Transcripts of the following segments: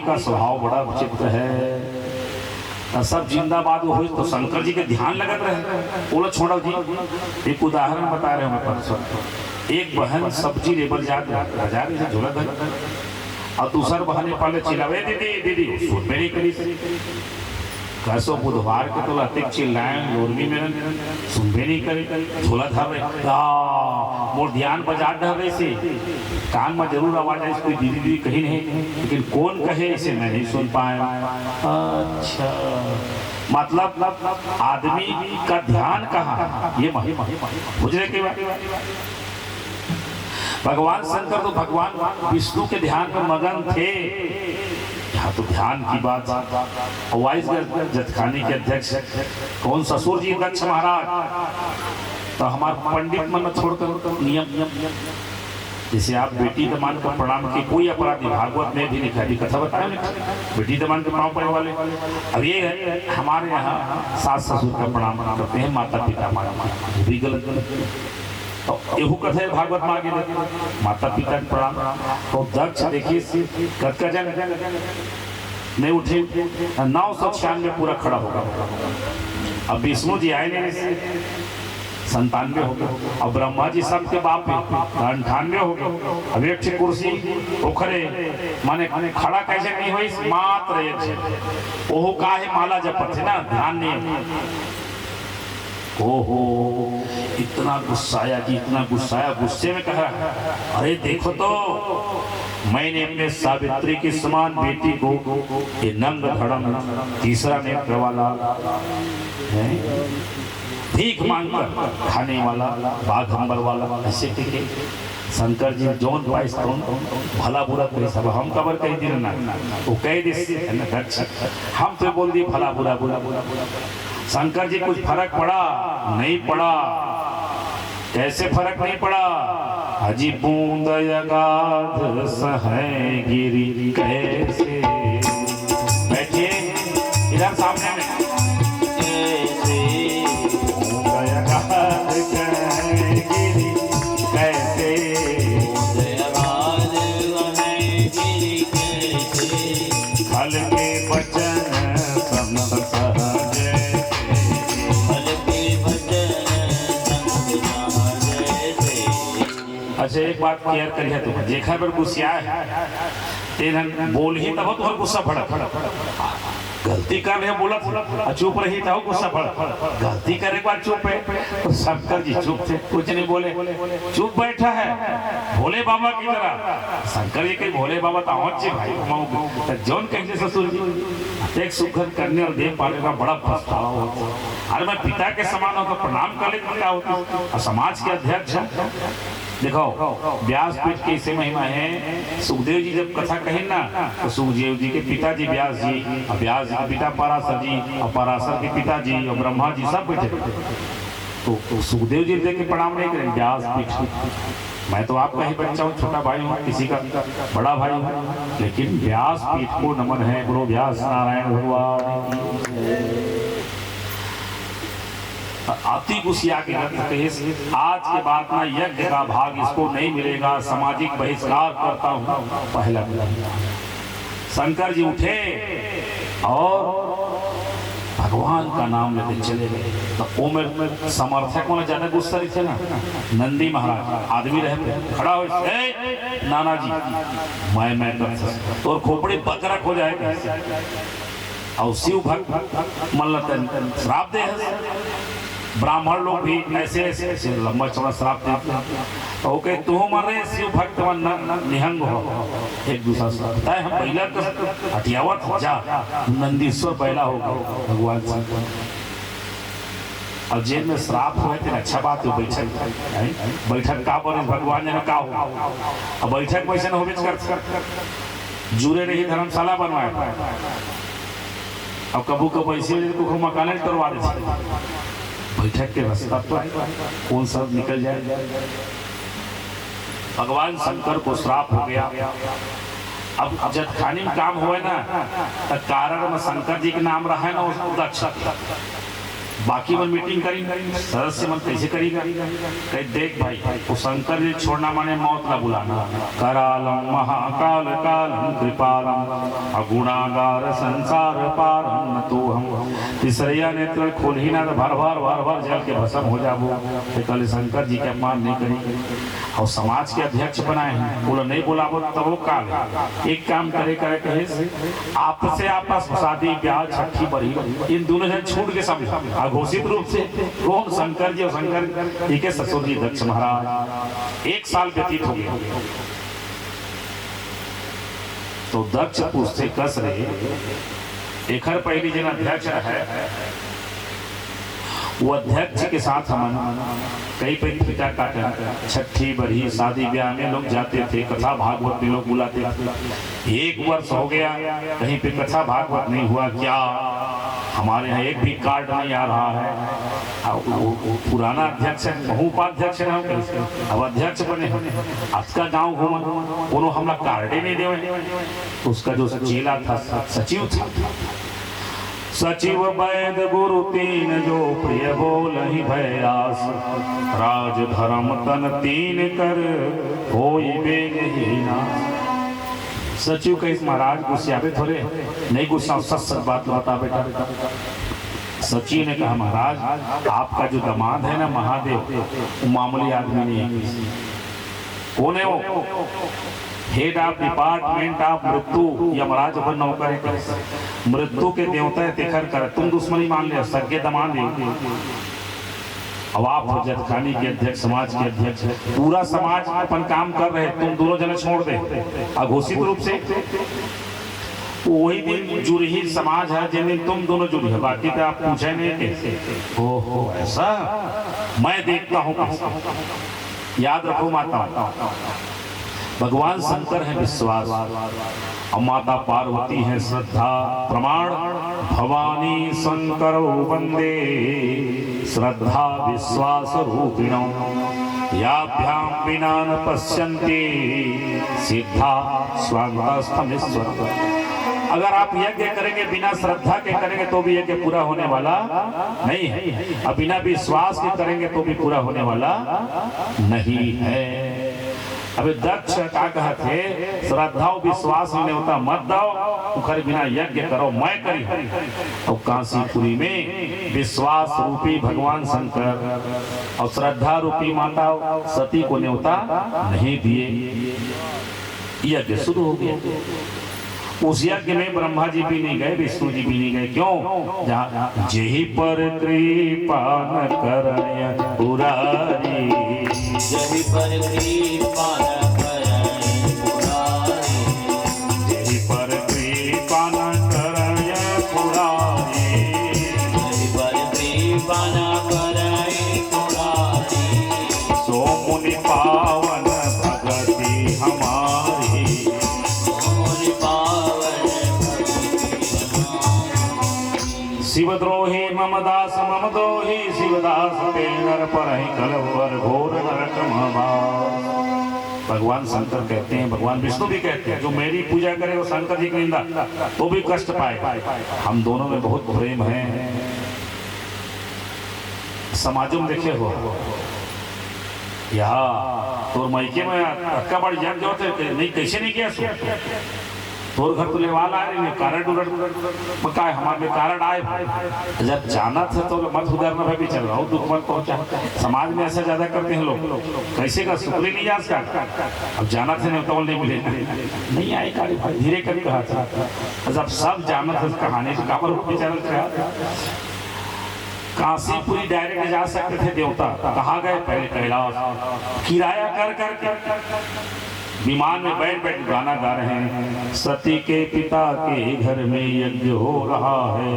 का स्वभाव बड़ा विचित्र है। सब जिंदाबाद हो तो शंकर जी के ध्यान लगत रहे। बोला छोड़ो जी, एक उदाहरण बता रहे हैं परसों। एक बहन सब्जी लेबर बाजार से झोला धर और दूसर बहन पहले चिल्लावे दीदी दीदी, सुन मेरी करी कैसो बुधवार के तो अतिक चिल्लाए लोरवी में सुनबे नहीं करे, झोला धर रहे मोर ध्यान बाजार धर रहे से कान में जरूर आवाज है कोई दीदी दीदी कहीं नहीं, लेकिन कौन कहे इसे मैं नहीं सुन पाया। अच्छा, मतलब आदमी का ध्यान कहाँ, ये बुझने के बाद भगवान शंकर तो भगवान विष्णु के ध्यान पर मगन थे। यहाँ तो ध्यान की बात। वाइस जतखानी के अध्यक्ष कौन ससुर जी दक्ष महाराज, तो हमारे पंडित मन में छोड़कर नियम जैसे आप बेटी दमान का प्रणाम की कोई अपराधी भागवत में भी लिखा है, कथा बताया बेटी दमान के प्रणाम करने वाले। अब ये है हमारे यहाँ सास ससुर का प्रणाम करते हैं, माता पिता माता भी गलत तो एहू कथा है भागवत में आगे माता पिता के प्रणाम। तो दक्ष देखिए कत जन नहीं उठे 996 पूरा खड़ा होगा। अब विष्णु जी आए नहीं 97 हो गए, अब ब्रह्मा जी सबके बाप 98 हो गए। अब एक कुर्सी उखरे माने खड़ा कैसे नहीं हुई मात्र एक ओहो का है माला जपत है ना, ध्यान नहीं। ओहो इतना गुस्साया जी, इतना गुस्साया, गुस्से में कहा अरे देखो तो मैंने अपने सावित्री के समान बेटी को ये नंग धड़म तीसरा नेत्र वाला है, भीख मांगकर खाने वाला बाघंबर वाला ऐसे के शंकर जी जोन पाइस भला बुरा करे सब हम कबर कह दी ना, वो कह दी हम तो बोल दी भला बुरा बुरा बुरा। शंकर जी कुछ फर्क पड़ा नहीं पड़ा, कैसे फर्क नहीं पड़ा, अजी बूंद अगाध सहे गिरी कैसे, बैठिए इधर सामने में, बूंद अगाध सहे गिरी कैसे, फल के बचन अच्छा एक बात क्लियर करिए, तो देखा पर गुस्सा है तेन बोल ही तब तो गुस्सा पड़ा, गलती कर रहे बोला चुप रही था गुस्सा पड़ा, गलती करे के बाद चुप है। तो शंकर जी चुप थे, कुछ नहीं बोले, चुप बैठा है भोले बाबा की तरह। शंकर जी के भोले बाबा तो जी भाई जौन कहेंगे ससुर जी एक सुखद करने और देख पाने का बड़ा पछतावा होता। अरे मैं पिता के समान हो तो प्रणाम कर लेते क्या होता, समाज के अध्यक्ष देखो व्यासपीठ की इसे महिमा है। सुखदेव जी जब कथा कहे ना तो सुखदेव जी के पिताजी व्यास जी, और व्यास जी के पिता पराशर जी, और पराशर के पिताजी और ब्रह्मा जी सब बैठे तो सुखदेव जी देख के प्रणाम नहीं करें व्यासपीठ। मैं तो आपका ही बच्चा हूँ, छोटा भाई हूँ, किसी का बड़ा भाई हूँ, लेकिन व्यासपीठ को नमन है। गुरु व्यास नारायण भगवान अति गुस्सा के आज के बाद में यज्ञ का भाग इसको नहीं मिलेगा, सामाजिक बहिष्कार करता हूँ। पहला शंकर जी उठे और भगवान का नाम लेते चले गए। तो उम्र समर्थक में ज्यादा गुस्सा नहीं थे ना, नंदी महाराज आदमी रहे खड़ा हो नाना जी मैं कर तो खोपड़ी बकरक हो जाएगा। और शिव भक्त मन श्राप दे, ब्राह्मण लोग भी ऐसे ऐसे लंबा चौड़ा श्राप देते हैं। तो कहे तू मर रहे शिव भक्त निहंग हो, एक दूसरा श्राप हम पहला तो हटियावत जा नंदीश्वर पहला होगा भगवान से। और जेल में श्राप हुए थे अच्छा बात हो, बैठक बैठक का बोले भगवान ने का हो, अब बैठक वैसे हो कर जुड़े रही धर्मशाला बनवाए, अब कबू कब ऐसे को मकान करवा देते बैठक के रास्ता पर कौन सा निकल जाए। भगवान शंकर को श्राप हो गया। अब जतखानी में काम हुए ना तो कारण में शंकर जी के नाम रहा है ना उसको दक्ष बाकी मन मीटिंग करी, सदस्य मन कैसे करेगा? कहे देख भाई, वो शंकर जी छोड़ना माने मौत ना बुलाना। करालम महाकाल कालम कृपालम अगुणागार संसार पारम न तो हम। तीसरिया नेत्र खोल ही ना, भर भर जल के भस्म हो जाबो। कल शंकर जी के अपमान नहीं करेंगे और समाज के अध्यक्ष बनाए हैं, बोला नहीं बुलाबो तब वो काल है। एक काम करे कहे आपस से आपस शादी ब्याह छठी बड़ी इन दोनों जन छूट के समझा घोषित रूप से कौन शंकर जी और शंकर जी के ससुर जी दक्ष महाराज। 1 साल व्यतीत हो गया तो दक्ष पूछते कस रहे एकर पहली जन अध्यक्ष है, वो अध्यक्ष के साथ हम कई पे पिता काटा छठी बड़ी शादी ब्याह में लोग जाते थे, कथा भागवत में लोग बुलाते थे। 1 वर्ष हो गया कहीं पे कथा भागवत नहीं हुआ। क्या हमारे यहाँ एक भी कार्ड नहीं आ रहा है। वो पुराना अध्यक्ष है, उपाध्यक्ष है, अब अध्यक्ष बने आपका गांव घूमा कोनो हमला कार्ड ही नहीं दे। उसका जो चेला था सचिव था, सचिव वैद गुरु तीन जो प्रिय बोल ही भयास। राज धर्म तन तीन कर होई बेग ही नास। सचिव कहे महाराज गुस्से थोड़े नहीं गुस्सा, सच बात बता बेटा। सचिव ने कहा महाराज आपका जो दामाद है ना महादेव, वो मामूली आदमी नहीं है। कौन है वो? हेड ऑफ डिपार्टमेंट ऑफ मृत्यु, यमराज पर नौकर है, मृत्यु के देवता है। तिखर कर तुम दुश्मनी मान लिया, सगे दमान दे। अब आप जतखानी के अध्यक्ष, समाज के अध्यक्ष, पूरा समाज अपन काम कर रहे, तुम दोनों जने छोड़ दे अघोषित रूप से। वही दिन जुड़ी समाज है जिन दिन तुम दोनों जुड़ी है, बाकी तो आप पूछे नहीं कैसे। ओहो ऐसा, मैं देखता हूँ। याद रखो माता, भगवान शंकर है विश्वास और माता पार्वती है श्रद्धा। प्रमाण भवानी शंकर वंदे श्रद्धा विश्वास रूपिणौ। याभ्याम बिना न पश्यन्ति सिद्धा स्वांतस्थमीश्वर। अगर आप यज्ञ करेंगे बिना श्रद्धा के करेंगे तो भी यज्ञ पूरा होने वाला नहीं है, और बिना विश्वास के करेंगे तो भी पूरा होने वाला नहीं है। अभी दक्ष क्या कहते श्रद्धा और विश्वास नहीं होता मत दो, उखर बिना यज्ञ करो मैं करी। और काशीपुरी में विश्वास रूपी भगवान शंकर और श्रद्धा रूपी माता सती को न्योता नहीं दिए, यज्ञ शुरू हो गया। उस यज्ञ में ब्रह्मा जी भी नहीं गए, विष्णु जी भी नहीं गए। क्यों? जहाँ जेहि पर कृपा न करय पुरारी, जेहि पर कृपा न करय पुरारी, जेहि पर कृपा न करय पुरारी, जेहि पर कृपा न करय पुरारी, सो मुनि पावन भगति हमारी, शिवद्रोही मम दास मम दोही, शिवदास पे नर परहि कलवर घोर नरक महाभाव। भगवान शंकर कहते हैं, भगवान विष्णु भी कहते हैं, जो मेरी पूजा करे वो शंकर जी की निंदा तो भी कष्ट पाए। हम दोनों में बहुत प्रेम है। समाजों में देखे हो यहाँ तो मायके में अक्का बड़ी जान जो थे नहीं कैसे नहीं किया तोर घर तो लेवाल आ रही कारण का हमारे कारण आए। जब जाना था तो मत उधर न भी चल रहा हूँ, दुख मत पहुंचा। समाज में ऐसा ज्यादा करते हैं लोग, कैसे का शुक्र नहीं आज का। अब जाना था नहीं तो नहीं मिले नहीं आए कार्य धीरे कर कहा था। जब सब जाना था कहानी तो काबर चल रहा। काशीपुरी डायरेक्ट जा सकते थे देवता, कहाँ गए? पहले कैलाश किराया कर कर विमान में बैठ बैठ गाना गा रहे हैं। सती के पिता के घर में यज्ञ हो रहा है।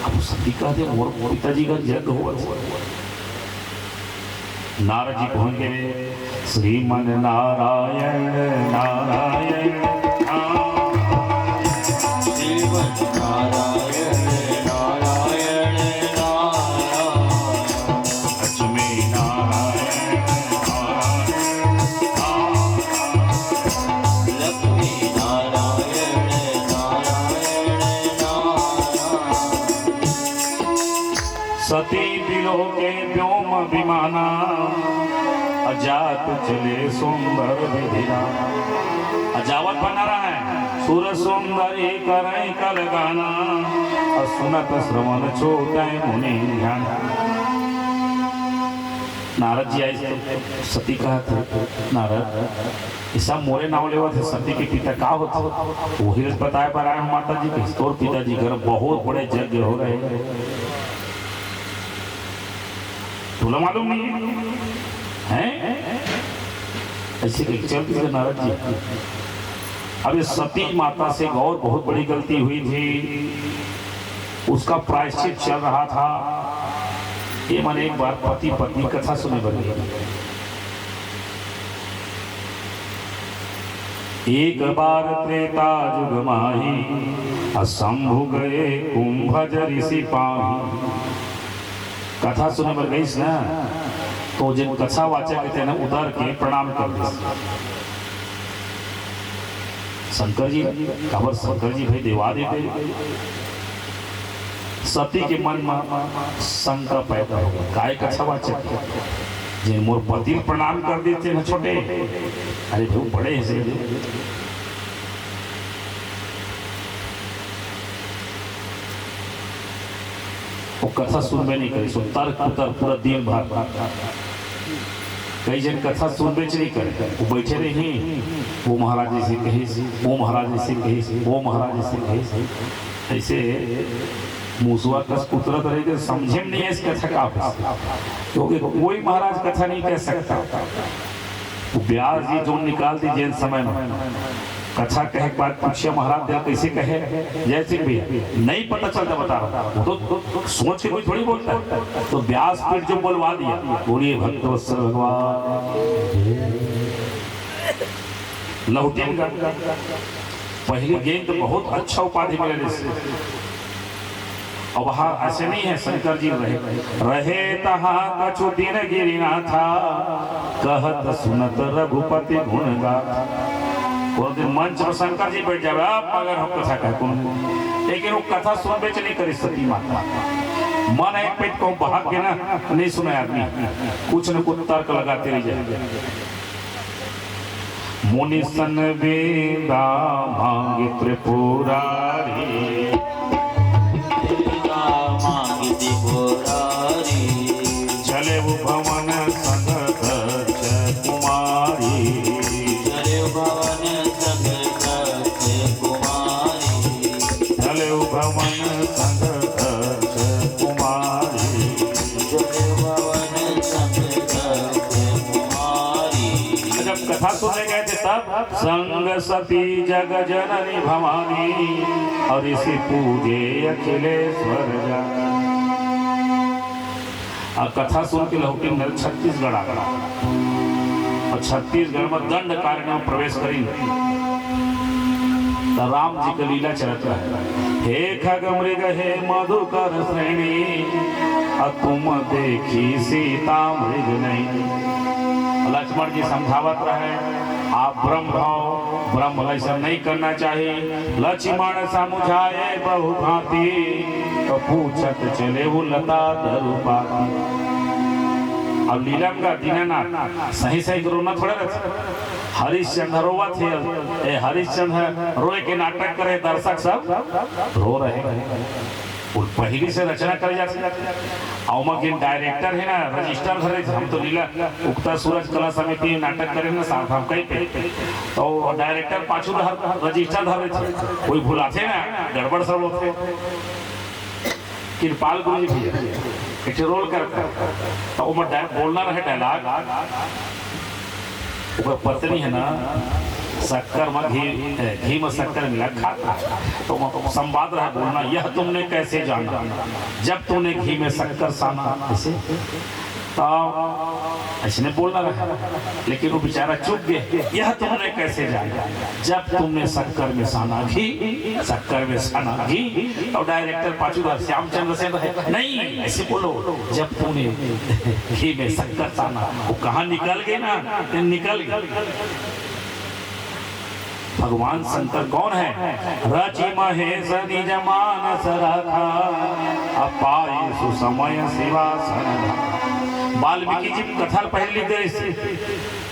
अब सती कहते मोर पिताजी का यज्ञ हो। नारद जी पहुंच गए। श्रीमन नारायण नारायण श्रीमन नारायण नारायण नारायण, लक्ष्मी नारायण लक्ष्मी नारायण नारायण नारायण, सती बिलो के व्योम विमाना अजात चले सुंदर विधिना। अजावत बना रहा है सुर सुंदरी करे कल गाना और सुनत श्रवण छोटे मुनि ध्यान। नारद जी आए तो सती कहा था नारद ऐसा मोरे नाम लेवा थे सती के पिता का होता वही बताया पर आए माता जी के तोर पिताजी घर बहुत बड़े यज्ञ हो रहे हैं तुला मालूम नहीं है ऐसे चलते थे नारद जी। अब इस सती माता से गौर बहुत बड़ी गलती हुई थी उसका प्रायश्चित चल रहा था। ये मैंने एक बार पति पत्नी कथा सुने बनी। एक बार त्रेता जुग माही असंभु गए कुंभज ऋषि पाही। कथा सुने पर गई ना तो जिन कथा वाचक थे ना उधर के प्रणाम कर दे। शंकर जी खबर शंकर जी भाई देवा देते। सती के मन में शंका पैदा हो गया काय कथा वाचक जिन मोर पति प्रणाम कर देते हैं छोटे अरे भाई बड़े हैं से वो कथा सुनबे नहीं करी सो तर्क उतर पूरा दिन भर कई जन कथा सुनबे नहीं करे वो बैठे रही वो महाराज जी से कही वो महाराज जी से कही वो महाराज जी से कही ऐसे मूसुआ कस उतरत रहे समझे नहीं है इस कथा का क्योंकि कोई महाराज कथा नहीं कह सकता। वो व्यास जी जो निकाल दी जैन समय में कथा कहे के बाद पूछिए महाराज दिया कैसे कहे जय सिंह भैया नहीं पता चलता बता रहा वो तो सोच के कोई थोड़ी बोलता है। तो व्यास पीठ जो बोलवा दिया बोलिए भक्त भगवान लौटेन का पहले गेंद तो बहुत अच्छा उपाधि मिले और वहां ऐसे नहीं है शंकर जी रहे तहा कछु दिन गिरिना था कहत सुनत रघुपति गुण गाथा। और दिन मंच पर शंकर जी बैठ जावे आप अगर हम कथा कह लेकिन वो कथा सुनबे नहीं करी सती माता मन एक पेट को भाग के ना नहीं सुने आदमी कुछ न कुछ तर्क लगाते रह जाए। मुनि सन वेदा मांगे त्रिपुरारी चले वो भवन संग कुमारी चले वो भवन संग जब कथा सुनने गए थे तब संग सती जग जननी भवानी और इसी पूजे अखिलेश्वर जा। कथा सुन के लौटी नर छत्तीसगढ़ आ गया और छत्तीसगढ़ में दंड कार्य में प्रवेश करी तो राम जी का लीला चलत है। हे खग मृग हे मधुकर श्रेणी तुम देखी सीता मृग नहीं। लक्ष्मण जी समझावत रहे आप ब्रह्म भाव ब्रह्म ऐसा नहीं करना चाहिए। लक्ष्मण समझाए बहु भांति तो पूछत चले वो लता धरुपाती। अब लीला का दीनानाथ सही सही रोना थोड़ा हरिश्चंद्र रोवा थे हरिश्चंद्र रोए के नाटक करे दर्शक सब रो रहे और पहली से रचना कर जाते डायरेक्टर है ना रजिस्टर भरे हम तो लीला उगता सूरज कला समिति नाटक करे ना साथ हम कहीं पे तो डायरेक्टर पाछू रजिस्टर धरे थे कोई भूलाते ना गड़बड़ सब होते कृपाल गुरु जी भी रोल करता तो बोलना रहे डायलॉग पत्नी है ना शक्कर में घी में शक्कर मिला खाता तो संवाद रहा बोलना यह तुमने कैसे जाना जब तुमने घी में शक्कर साना ऐसे तो ऐसे बोलना रहा लेकिन वो बेचारा चुप गया यह तुमने कैसे जाना जब तुमने शक्कर में साना घी शक्कर में साना घी और डायरेक्टर पाचूदार श्यामचंद्र से नहीं ऐसे बोलो जब तुमने घी में शक्कर साना वो कहाँ निकल गए ना निकल गए भगवान शंकर कौन है? रचि महेश निज मानस रखा, अपाई सुसमय शिवासन। वाल्मीकि जी कथा पहले लिख दे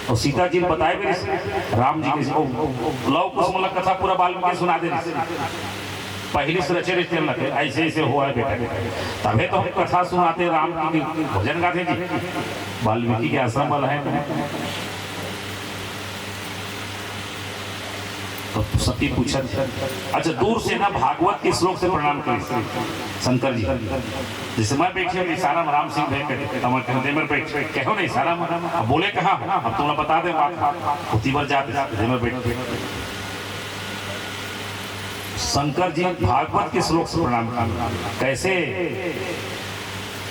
और सीता जी ने बताए भी, राम जी के लव कुश मतलब कथा पूरा वाल्मीकि सुना दे, पहली से रचे रचते लगे ऐसे ऐसे हुआ है बेटा, तभी तो हम कथा सुनाते राम की भजन गाते जी। वाल्मीकि के आश्रम वाला है तो सती पूछा, अच्छा दूर से ना भागवत के श्लोक से प्रणाम करें शंकर जी। जैसे मैं बैठे इशारा में राम सिंह भाई कहो नहीं इशारा में बोले कहा, अब तुम्हें बता दे बात उसी बार जाते शंकर जी भागवत के श्लोक से प्रणाम करें। कैसे?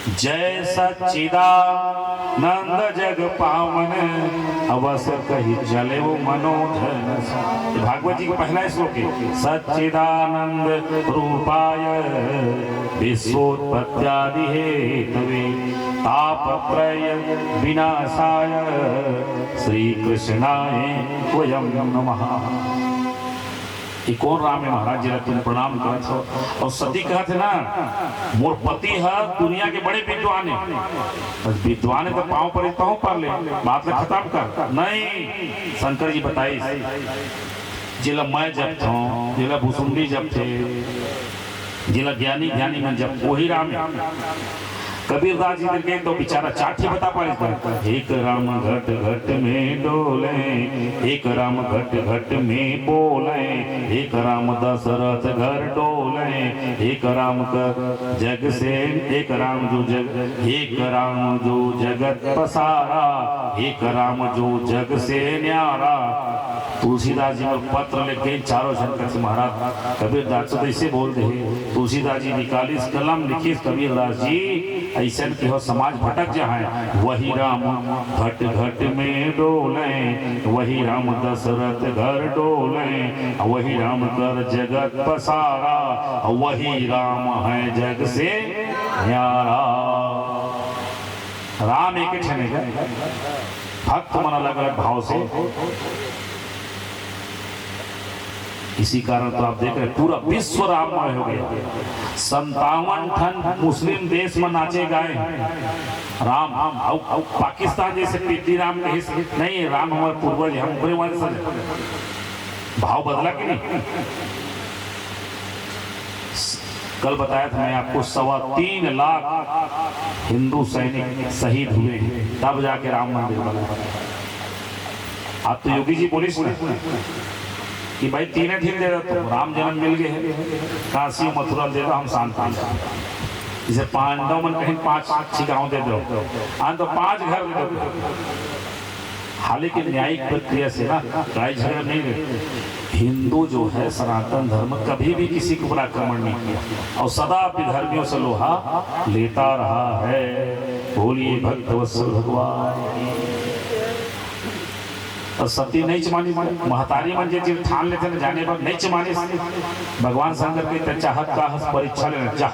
जय सच्चिदानंद जग पावन, अवसर कही चले वो मनोधन। भागवत जी का पहला श्लोक है, सच्चिदानंद रूपाय विश्वोत्पत्त्यादि हेतवे तापत्रय विनाशाय श्री कृष्णाय वयं नमः। ये कौन राम है महाराज जी? तुम प्रणाम कर। और सती कहते ना मोर पति है दुनिया के बड़े विद्वान है, विद्वान है तो पाँव पर पाँव ले बात खत्म कर। नहीं, शंकर जी बताइए, जिला मैं जब था, जिला भूसुंडी जब थे, जिला ज्ञानी ज्ञानी में जब, वही राम है। कबीरदास जी के तो बेचारा चाठी बता पाए, एक राम घट घट में डोले, एक राम घट घट में बोले, एक राम दशरथ घर डोले, एक राम का जग से, एक राम जो जग, एक राम जो जगत पसारा, एक राम जो जग से न्यारा। तुलसीदास जी में पत्र लिखे चारों शंकर से महाराज कबीरदास तो ऐसे बोलते हैं। तुलसीदास जी निकाली कलम लिखी, कबीरदास जी ऐसा कि हो समाज भटक जाए, वही राम घट घट में डोले, वही राम दशरथ घर डोले, वही राम कर जगत पसारा, वही राम है जग से न्यारा। राम एक छने का भक्त मन अलग अलग भाव से, इसी कारण तो आप देख रहे पूरा विश्व राममय हो गया। 57 ठन मुस्लिम देश में नाचे गाए राम। पाकिस्तान जैसे पीती राम नहीं, राम हमारे पूर्वज, हम बड़े वंश भाव बदला कि नहीं? कल बताया था मैं आपको 3.25 लाख हिंदू सैनिक शहीद हुए तब जाके राम मंदिर बना। आप तो योगी जी बोलिस ना कि भाई 3 ठीक दे दो, तो राम जन्म मिल गए हैं, काशी मथुरा दे दो, हम शांत हो जाए। जैसे पांडव मन कहीं 5 गांव दे दो, तो 5 घर दे दो। हालांकि न्यायिक प्रक्रिया से ना लड़ाई झगड़ा नहीं रहे। हिंदू जो है सनातन धर्म कभी भी किसी को पर आक्रमण नहीं किया और सदा विधर्मियों से लोहा लेता रहा है। बोलिए भक्तवत्सल भगवान। और सती नहीं चमानी महतारी मन जे ठान लेते न जाने पर नहीं चमाने भगवान शंकर के चाहत का परीक्षा लेना जा।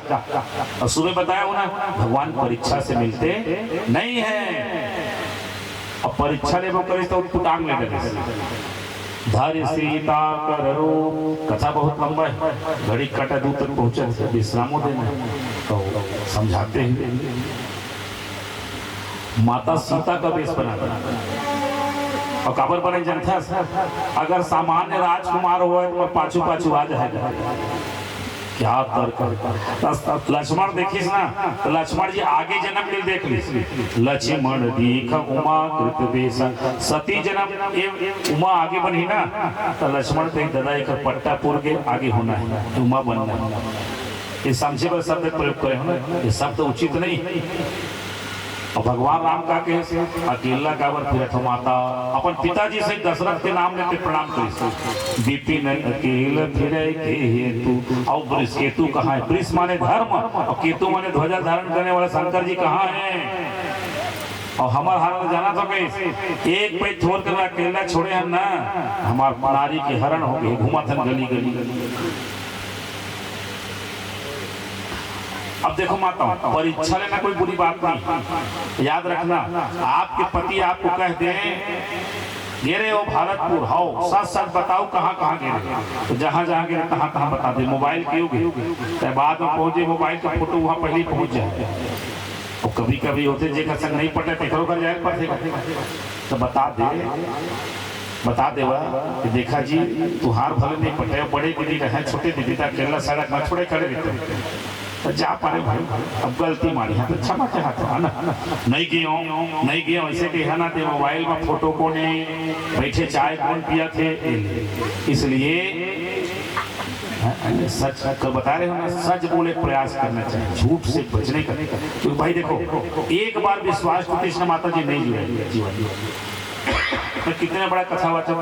और सुबह बताया ना भगवान परीक्षा से मिलते नहीं है, और परीक्षा ले वो करे तो पुटांग ले देते। धैर्य सीता कर रूप, कथा बहुत लंबा है, घड़ी कटा दूर तक पहुंचे, विश्रामो देना तो समझाते हैं। माता सीता का वेश बना और काबर बने जनता, अगर सामान्य राजकुमार हो तो पाछू पाछू आ जाएगा। क्या तर्क। लक्ष्मण देखिस ना तो लक्ष्मण जी आगे जन्म मिल देख ली, लक्ष्मण दीख उमा कृत वेश। सती जन्म उमा आगे बनी ना तो लक्ष्मण पे दादा एक पट्टा पुर के आगे होना है, उमा बनना है। ये समझे पर शब्द प्रयोग करे हो ना, ये शब्द उचित नहीं। और भगवान राम का के अकेला काबर फिरत माता अपन पिताजी से दशरथ के नाम लेते प्रणाम करी। विपिन अकेला फिरे के हेतु, और वृष केतु कहाँ है? वृष माने धर्म और केतु माने ध्वजा धारण करने वाले शंकर जी कहाँ है? और हमार हरण जाना तो कैसे एक पे छोड़ कर अकेला छोड़े हैं ना, हमार नारी के हरण हो गए, घुमा थन गली गली। अब देखो माता परीक्षा लेना कोई बुरी बात नहीं, याद रखना। आपके पति आपको कह दें गेरे हो भारतपुर हो, सच सच बताओ कहाँ कहाँ गेरे। तो जहाँ जहाँ गेरे तहाँ तहाँ बता दे। मोबाइल के होगे तो बाद में पहुंचे मोबाइल का फोटो वहाँ पहले ही पहुंच जाए। और कभी कभी होते जेकर संग नहीं पटे तेकरो कर जाए पड़ेगा तो बता दे कि देखा जी तुहार भले नहीं पटे, बड़े दीदी रहे छोटे दीदी था केरला सड़क में छोड़े खड़े रहते तो जा पारे भाई अब गलती मारी है तो क्षमा चाहते है ना। नहीं गया ऐसे कहना थे मोबाइल में फोटो को नहीं बैठे चाय कौन पिया थे, इसलिए सच कर बता रहे हो ना, सच बोले प्रयास करना चाहिए, झूठ से बचने का। क्योंकि भाई देखो एक बार विश्वास तो कृष्ण माता जी नहीं जुड़े जीवन तो कितने बड़ा कथावाचक।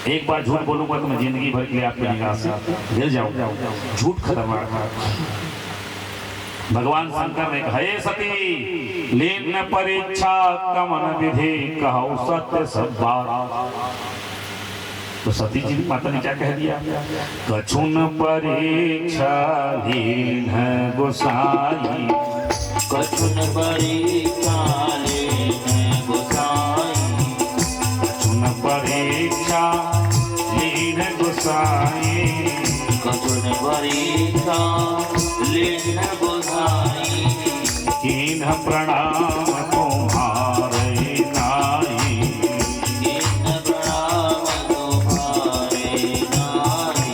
एक बार झूठ बोलूंगा तो मैं जिंदगी भर के लिए आपकी निगाह से गिर जाऊंगा। झूठ खतरनाक है। भगवान शंकर ने कहा हे सती लेन परीक्षा कमन विधि कहो सत्य सब बात। तो सती जी माता ने क्या कह दिया, कछुन परीक्षा लीन गोसाई, कछुन परीक्षा लीन गोसाई, कछुन परीक्षा लीन गोसाई, कछुन परीक्षा लीन गोसाई, कीन प्रणाम तुम्हारे नाई, कीन प्रणाम तुम्हारे नाई।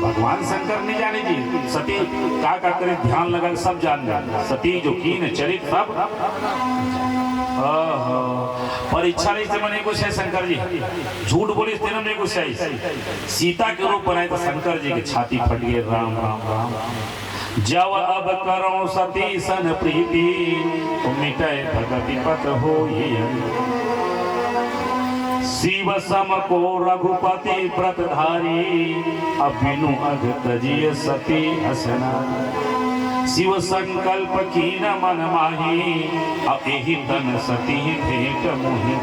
भगवान शंकर नहीं जाने जी सती का करे ध्यान लगा सब जान जाए। सती जो कीन चरित सब परीक्षा नहीं से मने कुछ है शंकर जी, झूठ बोली तेरे में कुछ है। सीता के रूप बनाए तो शंकर जी की छाती फट गई। राम राम राम जब अब करो सती सन प्रीति मिटे भगति पत हो शिव सम को रघुपति व्रतधारी अब बिनु अघ तजिय सती हसना शिव संकल्प की न मन माही अब यही तन सती भेंट मोहि।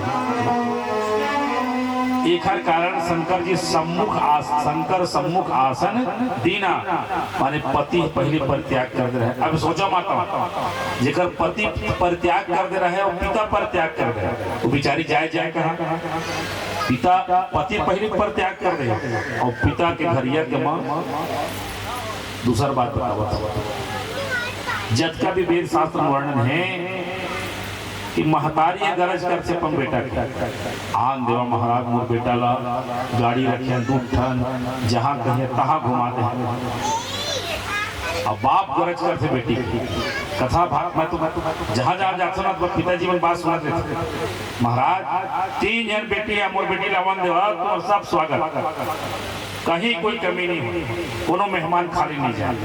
एक कारण शंकर जी शंकर सम्मुख आसन दीना माने पति पहले परित्याग कर दे रहे। अब सोचो माता जेकर पति परित्याग कर दे रहे और पिता परित्याग कर दे रहे वो बेचारी जाए कहाँ। पिता पति पहले परित्याग कर दे और पिता के घरिया के मां। दूसरा बात बताओ जत का भी वेद शास्त्र वर्णन है कि महतारी गरज कर से पम बेटा आन देवा महाराज मोर बेटा ला गाड़ी रखे दूध ठन जहाँ कहे तहाँ घुमाते हैं। अब बाप गरज कर से बेटी कथा भाग मैं तो जहाँ जाते ना तो पिताजी में बात सुनाते थे महाराज 3 जन बेटी है मोर बेटी लावन देवा तो सब स्वागत कहीं कोई कमी नहीं हुई कोनो मेहमान खाली नहीं जाए।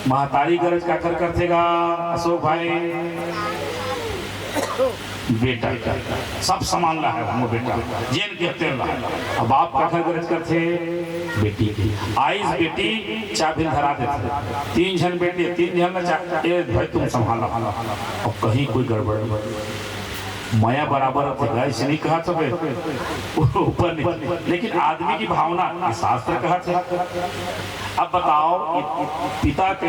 महतारी गरज का कर करतेगा अशोक भाई बेटा सब सामान ला है वो बेटा जेन कहते हैं। अब आप का गरज करते बेटी की आइस बेटी चाबिल धरा देते 3 जन बेटी 3 जन भाई तुम संभाला और कहीं कोई गड़बड़ माया बराबर ऐसे नहीं कहा सब ऊपर नहीं, लेकिन आदमी की भावना शास्त्र कहा था। अब बताओ पिता के